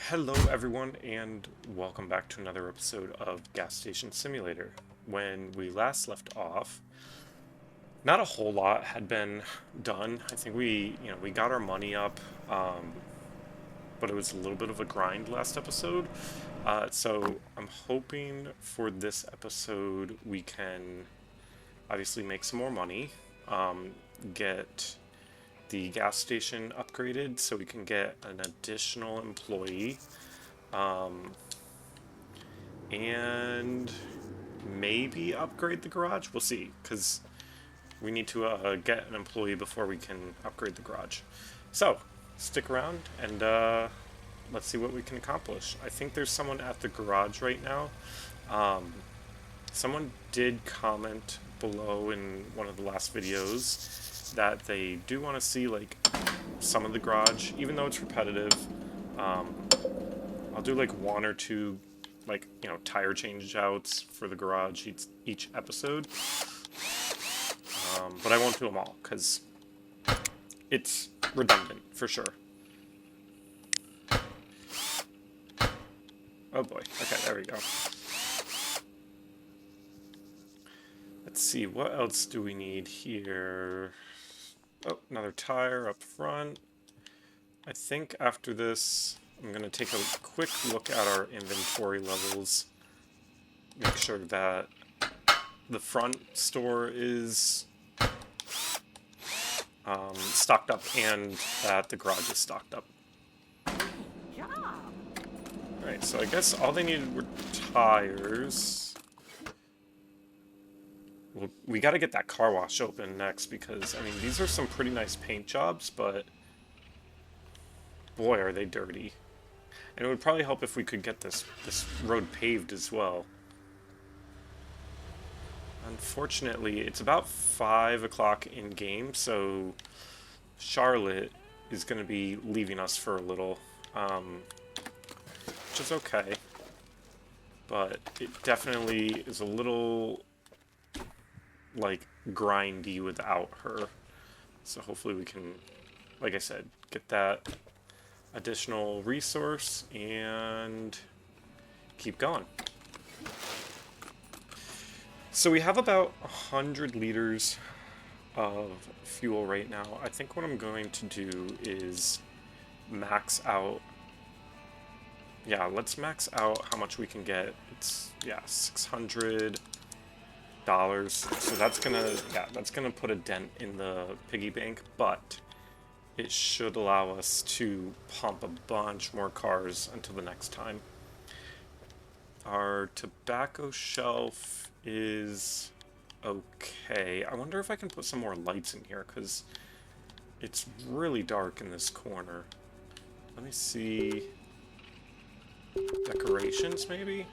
Hello, everyone, and welcome back to another episode of Gas Station Simulator. When we last left off, not a whole lot had been done. I think we got our money up, but it was a little bit of a grind last episode. So I'm hoping for this episode we can obviously make some more money, get the gas station upgraded so we can get an additional employee, and maybe upgrade the garage. We'll see, because we need to get an employee before we can upgrade the garage. So, stick around and let's see what we can accomplish. I think there's someone at the garage right now. Someone did comment below in one of the last videos that they do want to see like some of the garage, even though it's repetitive. I'll do like one or two, like, tire change outs for the garage each episode. But I won't do them all because it's redundant for sure. Oh boy. Okay, there we go. Let's see, what else do we need here? Oh, another tire up front. I think after this, I'm going to take a quick look at our inventory levels. Make sure that the front store is stocked up and that the garage is stocked up. Alright, so I guess all they needed were tires. Well, we gotta get that car wash open next because, I mean, these are some pretty nice paint jobs, but boy, are they dirty. And it would probably help if we could get this road paved as well. Unfortunately, it's about 5 o'clock in game, so Charlotte is going to be leaving us for a little, which is okay. But it definitely is a little, like, grindy without her. So hopefully we can, like I said, get that additional resource and keep going. So we have about 100 liters of fuel right now. I think what I'm going to do is max out. Yeah, let's max out how much we can get. It's, yeah, $600. So that's gonna put a dent in the piggy bank, but it should allow us to pump a bunch more cars until the next time. Our tobacco shelf is okay. I wonder if I can put some more lights in here, because it's really dark in this corner. Let me see. Decorations, maybe?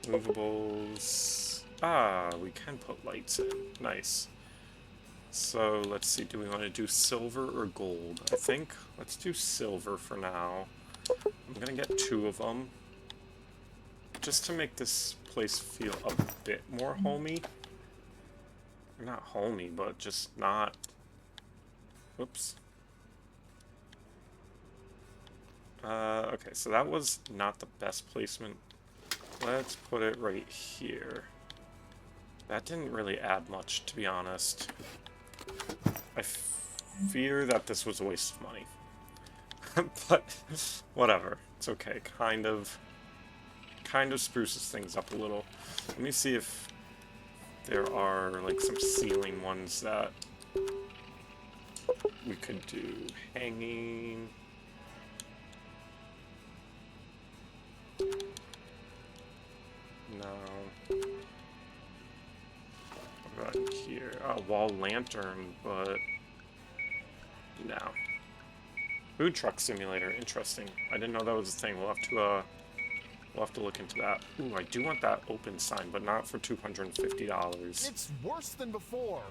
Movables. Ah, we can put lights in. Nice. So, let's see, do we want to do silver or gold? I think let's do silver for now. I'm gonna get 2 of them, just to make this place feel a bit more homey. Not homey, but just not... Whoops. Okay, so that was not the best placement. Let's put it right here. That didn't really add much, to be honest. I fear that this was a waste of money. But, whatever. It's okay. Kind of spruces things up a little. Let me see if there are, like, some ceiling ones that we could do. Hanging. No. What about here? Oh, wall lantern, but no. Food truck simulator, interesting. I didn't know that was a thing. We'll have to look into that. Ooh, I do want that open sign, but not for $250. It's worse than before.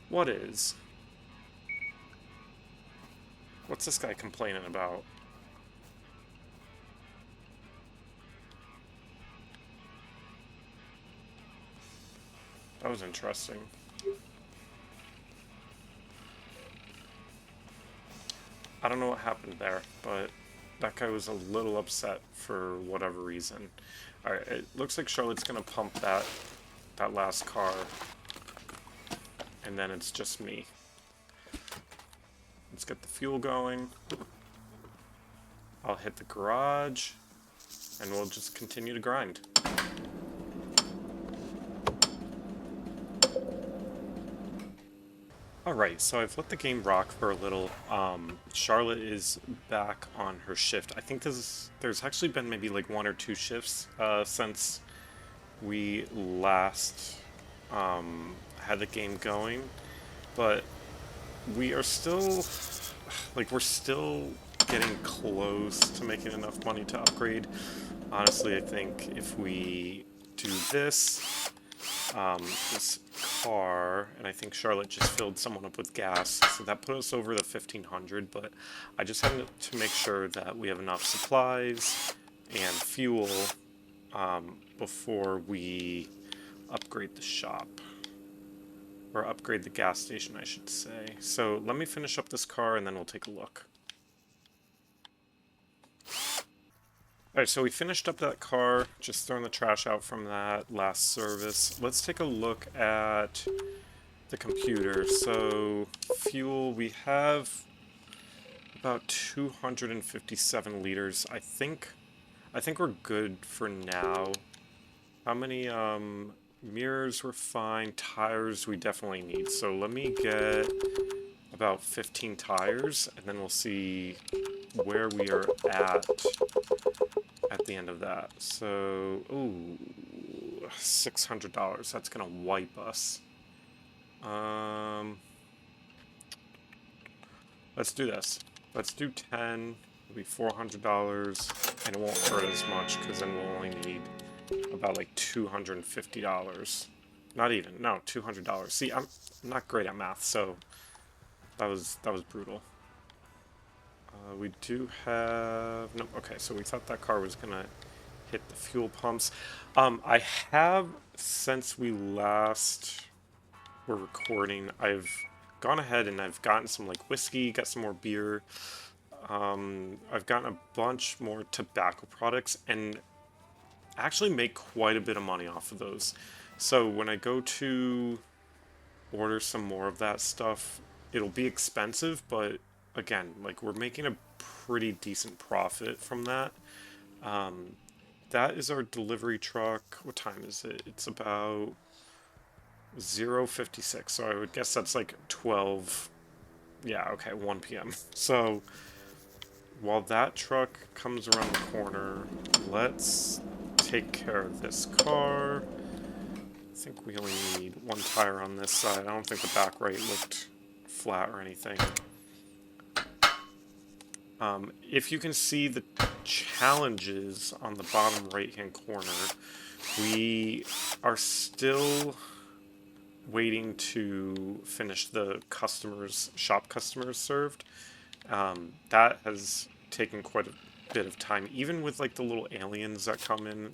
What is? What's this guy complaining about? That was interesting. I don't know what happened there, but That guy was a little upset for whatever reason. Alright, it looks like Charlotte's gonna pump that last car. And then it's just me. Let's get the fuel going. I'll hit the garage. And we'll just continue to grind. Alright, so I've let the game rock for a little. Charlotte is back on her shift. I think there's actually been maybe like 1 or 2 shifts since we last had the game going. But we are still, we're still getting close to making enough money to upgrade. Honestly, I think if we do this car, and I think Charlotte just filled someone up with gas, so that put us over the 1500, but I just have to make sure that we have enough supplies and fuel before we upgrade the shop. Or upgrade the gas station, I should say. So let me finish up this car and then we'll take a look. Alright, so we finished up that car, just throwing the trash out from that last service. Let's take a look at the computer. So, fuel, we have about 257 liters. I think we're good for now. How many mirrors were fine, tires we definitely need. So let me get about 15 tires and then we'll see where we are at the end of that. So, ooh, $600. That's gonna wipe us. Let's do this. Let's do 10. It'll be $400, and it won't hurt as much because then we'll only need about like $250. Not even. No, $200. See, I'm not great at math, so that was brutal. We do have... No, okay, so we thought that car was going to hit the fuel pumps. I have, since we last were recording, I've gone ahead and I've gotten some like whiskey, got some more beer. I've gotten a bunch more tobacco products and actually make quite a bit of money off of those. So when I go to order some more of that stuff, it'll be expensive, but again, like we're making a pretty decent profit from that. That is our delivery truck. What time is it? It's about 0:56, so I would guess that's like 12, yeah, okay, 1 p.m. So while that truck comes around the corner, let's take care of this car. I think we only need 1 tire on this side. I don't think the back right looked flat or anything. If you can see the challenges on the bottom right-hand corner, we are still waiting to finish the shop customers served. That has taken quite a bit of time, even with like the little aliens that come in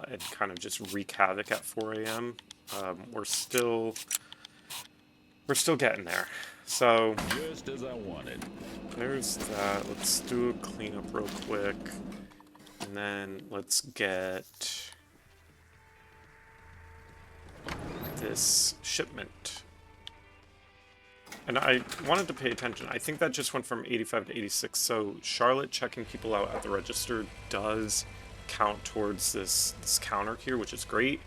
and kind of just wreak havoc at 4 a.m. We're still getting there. So just as I wanted. There's that. Let's do a cleanup real quick, and then let's get this shipment. And I wanted to pay attention. I think that just went from 85 to 86. So Charlotte checking people out at the register does count towards this counter here, which is great.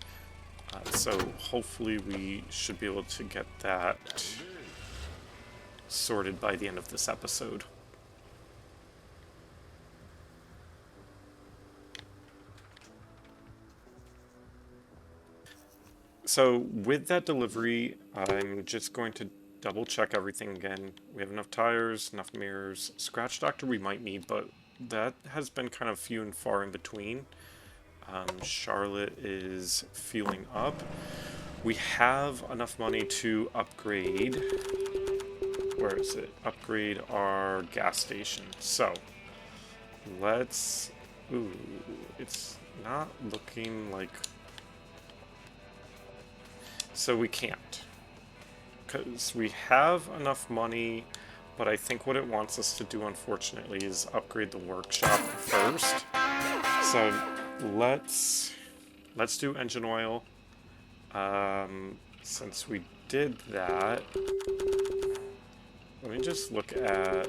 So hopefully we should be able to get that sorted by the end of this episode. So with that delivery, I'm just going to double check everything again. We have enough tires, enough mirrors. Scratch Doctor we might need, but that has been kind of few and far in between. Charlotte is fueling up. We have enough money to upgrade. Where is it? Upgrade our gas station. So let's... Ooh, it's not looking like... So we can't. Because we have enough money, But I think what it wants us to do, unfortunately, is upgrade the workshop first. So let's do engine oil. Since we did that, let me just look at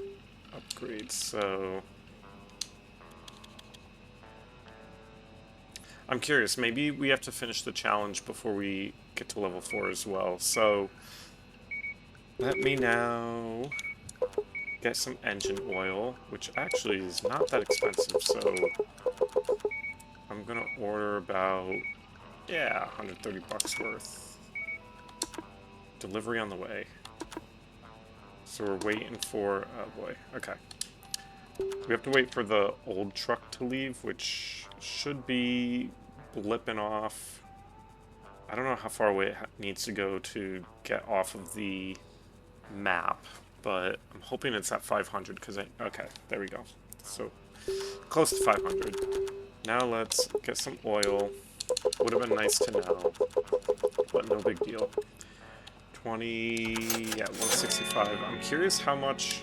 upgrades. So I'm curious, maybe we have to finish the challenge before we get to level 4 as well. So let me now get some engine oil, which actually is not that expensive. So I'm gonna order about, yeah, 130 bucks worth. Delivery on the way. So we're waiting for, oh boy, okay. We have to wait for the old truck to leave, which should be blipping off. I don't know how far away it needs to go to get off of the map, but I'm hoping it's at 500 because okay, there we go. So close to 500. Now let's get some oil. Would have been nice to know, but no big deal. 20, yeah, 165. I'm curious how much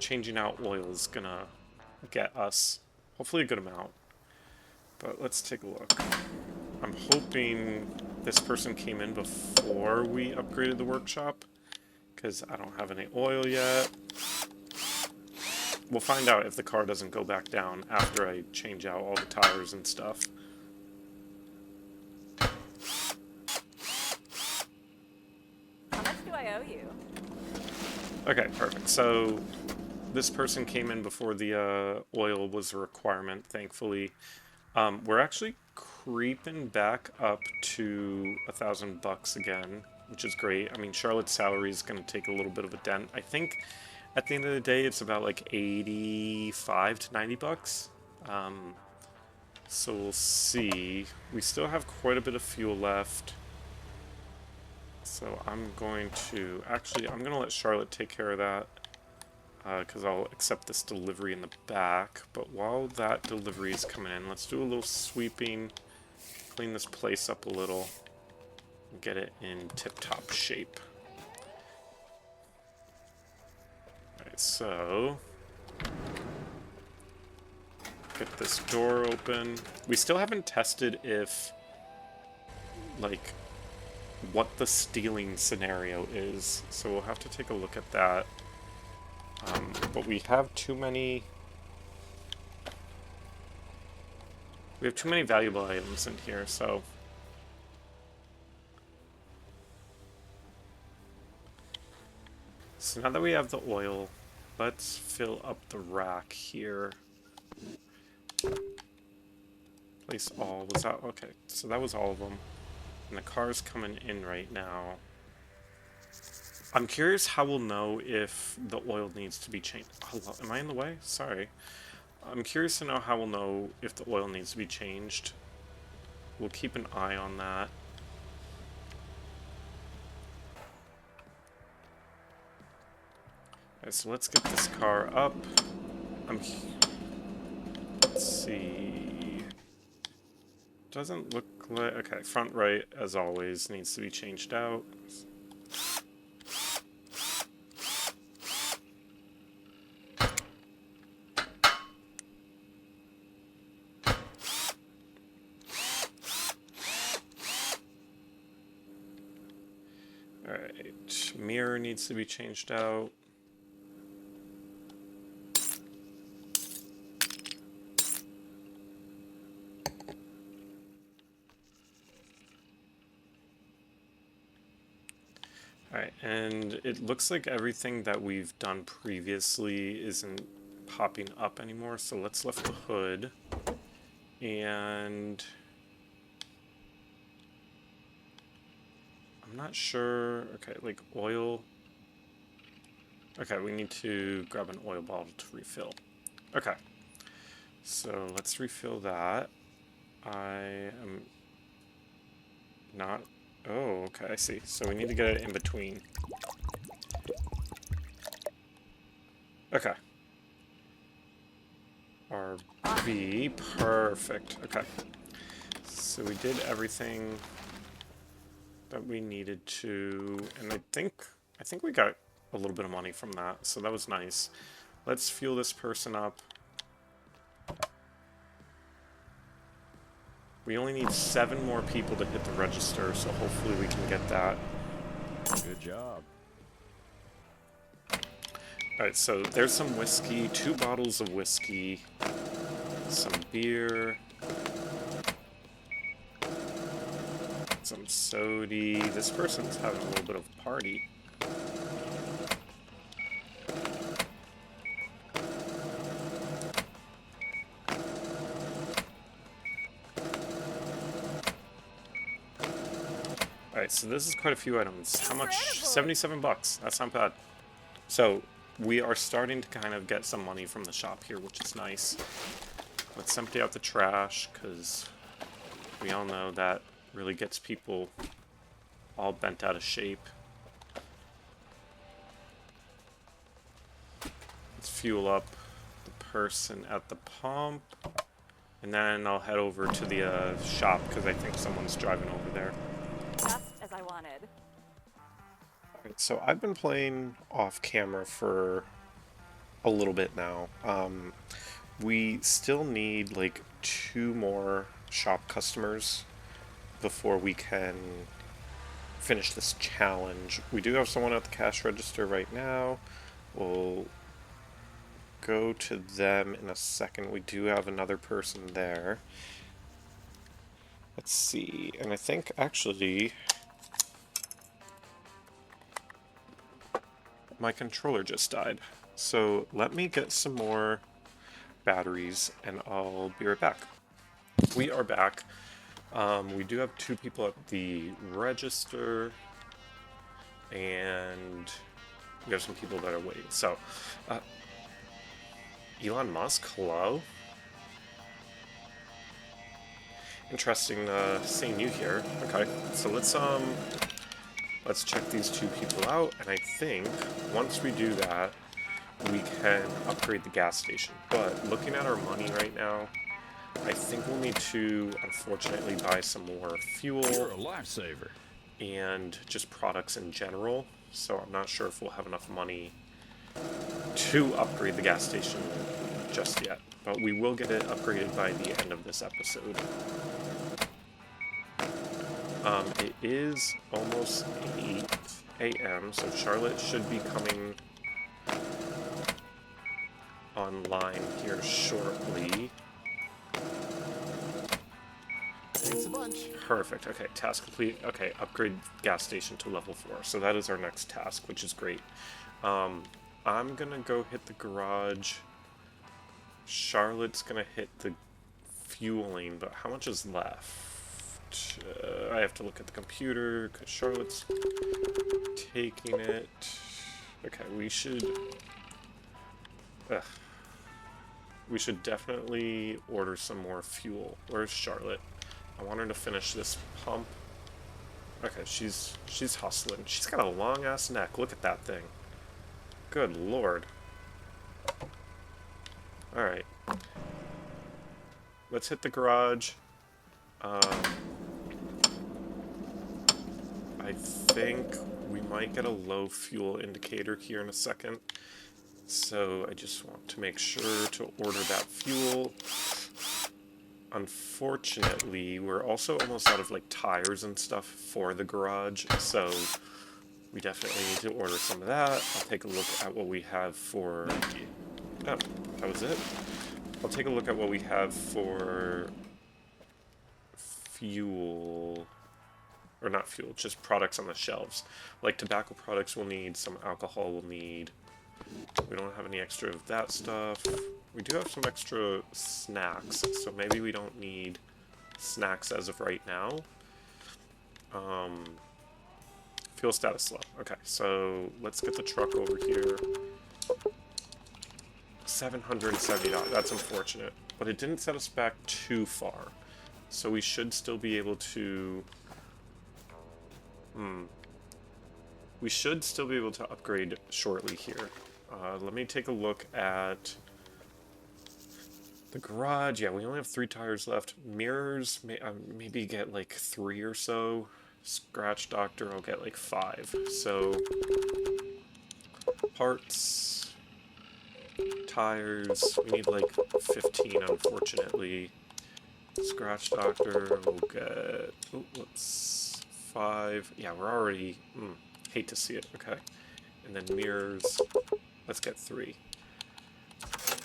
changing out oil is gonna get us. Hopefully a good amount. But let's take a look. I'm hoping this person came in before we upgraded the workshop, because I don't have any oil yet. We'll find out if the car doesn't go back down after I change out all the tires and stuff. How much do I owe you? Okay, perfect. So this person came in before the oil was a requirement, thankfully. We're actually creeping back up to $1,000 again, which is great. I mean, Charlotte's salary is going to take a little bit of a dent. I think at the end of the day, it's about like 85 to 90 bucks. So we'll see. We still have quite a bit of fuel left. So I'm going to, actually, I'm going to let Charlotte take care of that, because I'll accept this delivery in the back. But while that delivery is coming in, let's do a little sweeping, clean this place up a little, and get it in tip-top shape. Alright, so get this door open. We still haven't tested if, like, what the stealing scenario is, so we'll have to take a look at that. But we have too many valuable items in here, so now that we have the oil, let's fill up the rack here. Place all, was that, okay, so that was all of them. And the car's coming in right now. I'm curious how we'll know if the oil needs to be changed. Hello, am I in the way? Sorry. I'm curious to know how we'll know if the oil needs to be changed. We'll keep an eye on that. Alright, so let's get this car up. Let's see. Doesn't look like... Okay, front right, as always, needs to be changed out. Alright, mirror needs to be changed out. Alright, and it looks like everything that we've done previously isn't popping up anymore, so let's lift the hood. And I'm not sure, okay, like oil. Okay, we need to grab an oil bottle to refill. Okay, so let's refill that. I am not, oh, okay, I see. So we need to get it in between. Okay. RB, perfect, okay. So we did everything that we needed to, and I think we got a little bit of money from that, so that was nice. Let's fuel this person up. We only need 7 more people to hit the register, so hopefully we can get that. Good job. Alright, so there's some whiskey, 2 bottles of whiskey, some beer, some sody. This person's having a little bit of a party. Alright, so this is quite a few items. How much? 77 bucks. That's not bad. So, we are starting to kind of get some money from the shop here, which is nice. Let's empty out the trash, because we all know that really gets people all bent out of shape. Let's fuel up the person at the pump. And then I'll head over to the shop, because I think someone's driving over there. Just as I wanted. Alright, so I've been playing off camera for a little bit now. We still need like 2 more shop customers before we can finish this challenge. We do have someone at the cash register right now. We'll go to them in a second. We do have another person there. Let's see, and I think actually my controller just died. So let me get some more batteries and I'll be right back. We are back. We do have 2 people at the register and we have some people that are waiting. So, Elon Musk, hello? Interesting seeing you here. Okay, so let's check these 2 people out, and I think once we do that, we can upgrade the gas station. But looking at our money right now, I think we'll need to, unfortunately, buy some more fuel. You're a lifesaver. And just products in general. So I'm not sure if we'll have enough money to upgrade the gas station just yet. But we will get it upgraded by the end of this episode. It is almost 8 a.m., so Charlotte should be coming online here shortly. Thanks a bunch. Perfect. Okay, task complete. Okay, upgrade gas station to level 4. So that is our next task, which is great. I'm gonna go hit the garage. Charlotte's gonna hit the fueling, but how much is left? I have to look at the computer because Charlotte's taking it. Okay, we should definitely order some more fuel. Where's Charlotte? I want her to finish this pump. Okay, she's hustling. She's got a long ass neck. Look at that thing. Good lord. Alright. Let's hit the garage. I think we might get a low fuel indicator here in a second. So I just want to make sure to order that fuel. Unfortunately, we're also almost out of like tires and stuff for the garage, so we definitely need to order some of that. I'll take a look at what we have for... Oh, that was it. I'll take a look at what we have for fuel, or not fuel, just products on the shelves. Like tobacco products we'll need, some alcohol we'll need. We don't have any extra of that stuff. We do have some extra snacks, so maybe we don't need snacks as of right now. Fuel status low. Okay, so let's get the truck over here. $770. That's unfortunate, but it didn't set us back too far. So we should still be able to... We should still be able to upgrade shortly here. Let me take a look at the garage. Yeah, we only have 3 tires left. Mirrors, maybe get like 3 or so. Scratch Doctor, I'll get like 5. So parts, tires. We need like 15, unfortunately. Scratch Doctor, we'll get, oh, whoops, 5. Yeah, we're already, hate to see it, okay. And then mirrors, let's get 3.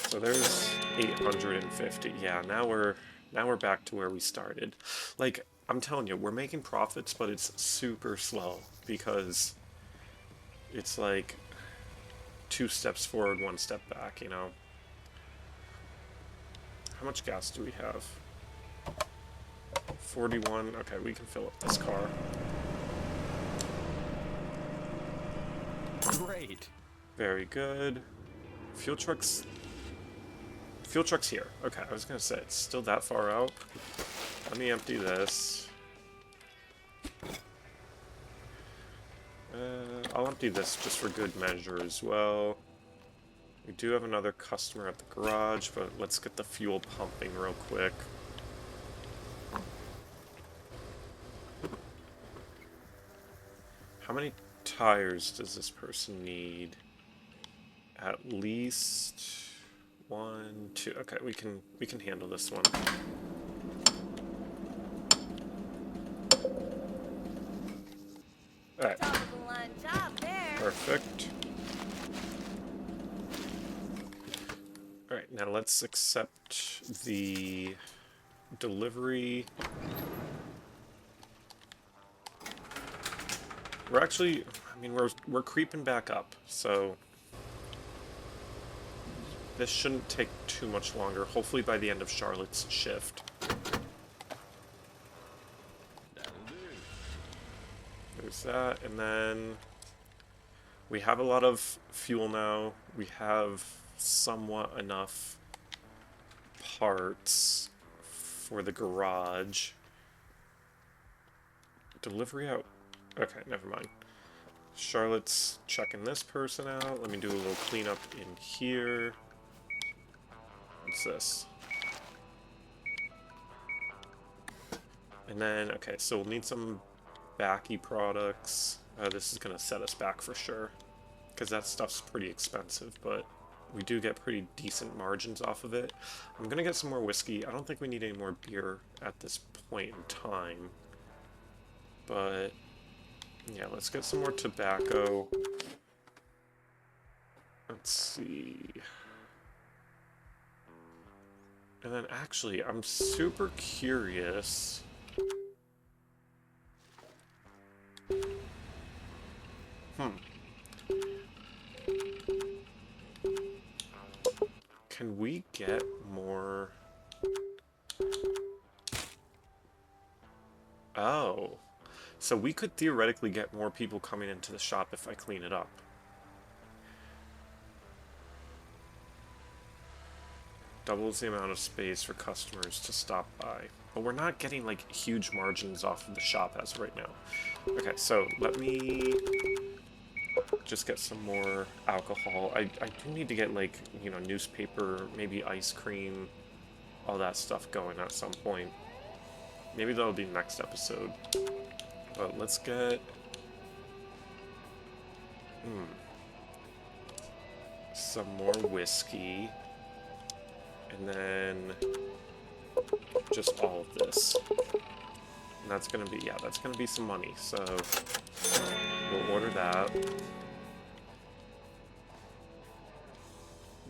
So there's 850. Yeah, now we're back to where we started. Like, I'm telling you, we're making profits, but it's super slow because it's like 2 steps forward, 1 step back, you know. How much gas do we have? 41. Okay, we can fill up this car. Great. Very good. Fuel truck's here. Okay, I was gonna say, it's still that far out. Let me empty this. I'll empty this just for good measure as well. We do have another customer at the garage, but let's get the fuel pumping real quick. How many tires does this person need? At least 1, 2. Okay, we can handle this one. All right. Top of the line job there. Perfect. All right, now let's accept the delivery. We're actually, I mean, we're creeping back up, so this shouldn't take too much longer. Hopefully by the end of Charlotte's shift. That'll do. There's that, and then we have a lot of fuel now. We have somewhat enough parts for the garage. Delivery out. Okay, never mind. Charlotte's checking this person out. Let me do a little cleanup in here. What's this? And then, okay, so we'll need some backy products. This is going to set us back for sure, because that stuff's pretty expensive, but we do get pretty decent margins off of it. I'm going to get some more whiskey. I don't think we need any more beer at this point in time, but yeah, let's get some more tobacco. Let's see. And then actually, I'm super curious. Can we get more? Oh. So we could theoretically get more people coming into the shop if I clean it up. Doubles the amount of space for customers to stop by. But we're not getting like huge margins off of the shop as of right now. Okay, so let me just get some more alcohol. I do need to get like, you know, newspaper, maybe ice cream, all that stuff going at some point. Maybe that'll be next episode. But let's get some more whiskey, and then just all of this. And that's gonna be, yeah, that's gonna be some money. So we'll order that.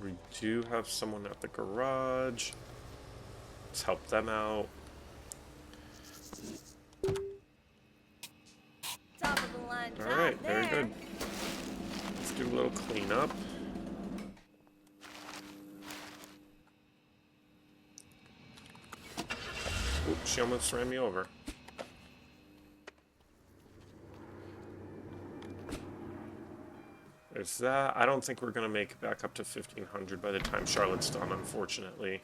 We do have someone at the garage. Let's help them out. Top of the line job Alright, there. very good. Let's do a little cleanup. Oops, she almost ran me over. There's that. I don't think we're going to make it back up to 1500 by the time Charlotte's done, unfortunately.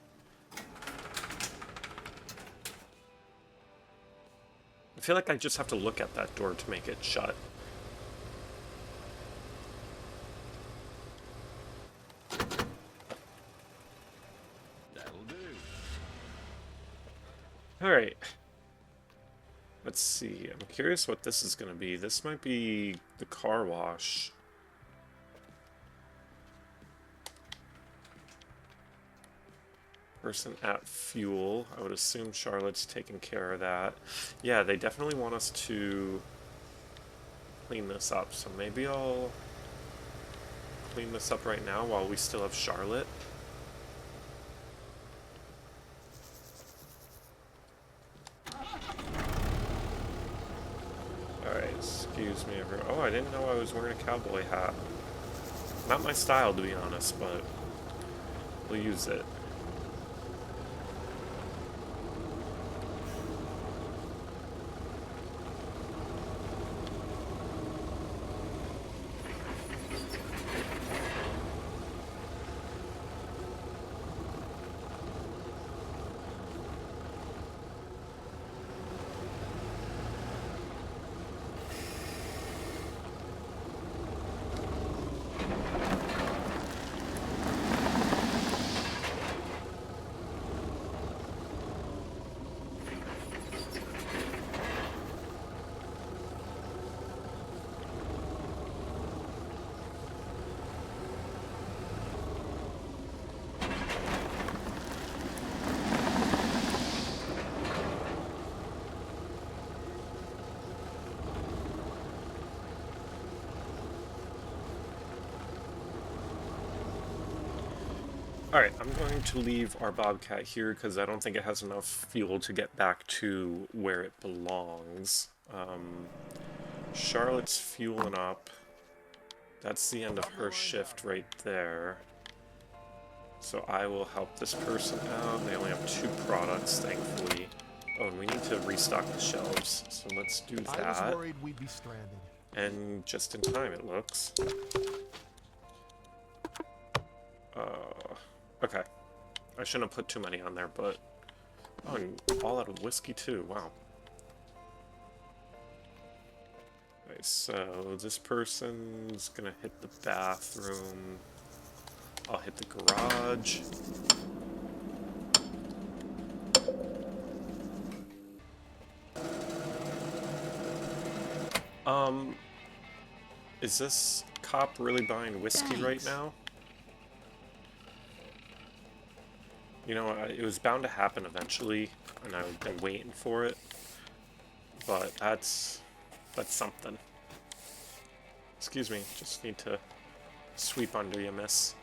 I feel like I just have to look at that door to make it shut. That'll do. Alright. Let's see. I'm curious what this is going to be. This might be the car wash. Person at fuel. I would assume Charlotte's taking care of that. Yeah, they definitely want us to clean this up, so maybe I'll clean this up right now while we still have Charlotte. Alright, excuse me everyone. Oh, I didn't know I was wearing a cowboy hat. Not my style, to be honest, but we'll use it. Alright, I'm going to leave our Bobcat here because I don't think it has enough fuel to get back to where it belongs. Charlotte's fueling up. That's the end of her shift right there. So I will help this person out. They only have 2 products, thankfully. Oh, and we need to restock the shelves, so let's do that. I was worried we'd be stranded. And just in time, it looks. Okay. I shouldn't have put too many on there, but... Oh, and all out of whiskey, too. Wow. Okay, so this person's gonna hit the bathroom. I'll hit the garage. Is this cop really buying whiskey right now? You know, it was bound to happen eventually, and I've been waiting for it. But that's something. Excuse me, just need to sweep under you, miss.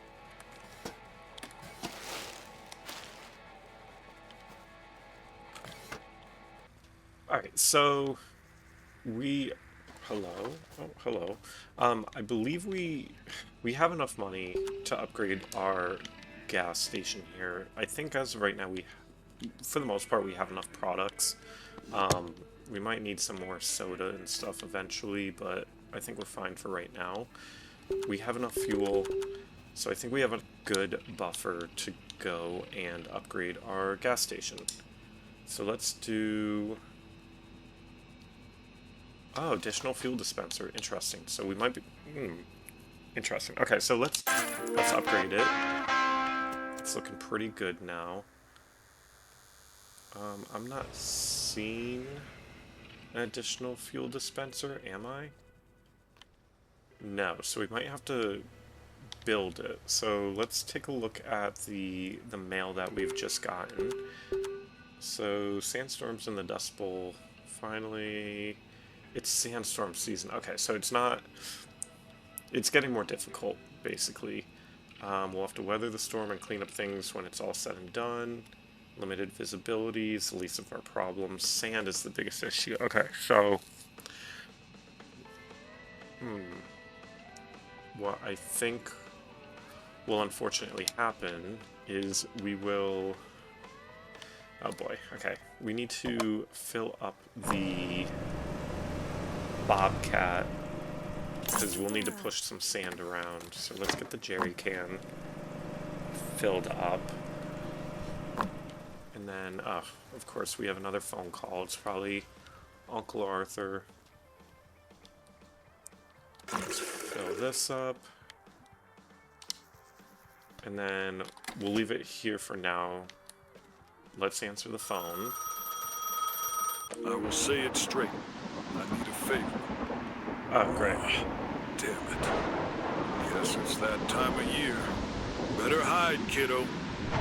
Alright, so we... Hello? Oh, hello. I believe we have enough money to upgrade our gas station here. I think as of right now, for the most part, we have enough products. We might need some more soda and stuff eventually, but I think we're fine for right now. We have enough fuel, so I think we have a good buffer to go and upgrade our gas station. So let's do... Oh, additional fuel dispenser. Interesting. So we might be... interesting. Okay, so let's upgrade it. It's looking pretty good now. I'm not seeing an additional fuel dispenser, am I? No, so we might have to build it. So let's take a look at the mail that we've just gotten. So, sandstorms in the Dust Bowl. Finally... It's sandstorm season. Okay, so it's getting more difficult, basically. We'll have to weather the storm and clean up things when it's all said and done. Limited visibility is the least of our problems. Sand is the biggest issue. Okay, so... What I think will unfortunately happen is we will... Oh boy, okay. We need to fill up the... Bobcat, because we'll need to push some sand around. So let's get the jerry can filled up. And then, of course, we have another phone call. It's probably Uncle Arthur. Let's fill this up. And then we'll leave it here for now. Let's answer the phone. I will say it straight. I need a favor. Oh, great. Damn it. Guess it's that time of year. Better hide, kiddo.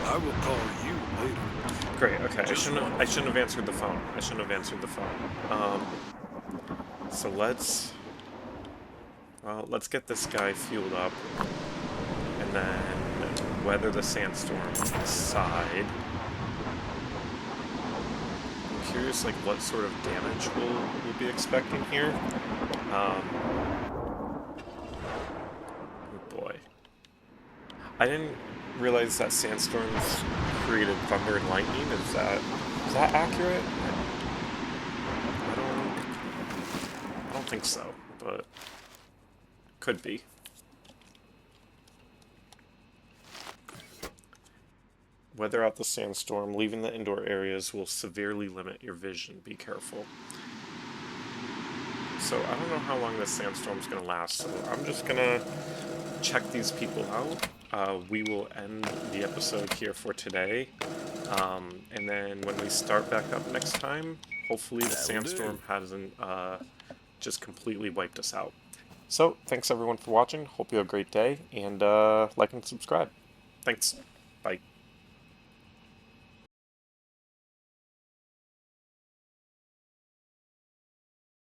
I will call you Great. Okay. I shouldn't have answered the phone. I shouldn't have answered the phone. So let's get this guy fueled up, and then weather the sandstorm aside. I'm curious, like, what sort of damage we'll be expecting here. Oh boy. I didn't realize that sandstorms created thunder and lightning. Is that accurate? I don't think so, but could be. Weather out the sandstorm. Leaving the indoor areas will severely limit your vision. Be careful. So I don't know how long this sandstorm's gonna last, so I'm just gonna check these people out. We will end the episode here for today. And then when we start back up next time, hopefully the sandstorm hasn't just completely wiped us out. So, thanks everyone for watching. Hope you have a great day, and like and subscribe. Thanks.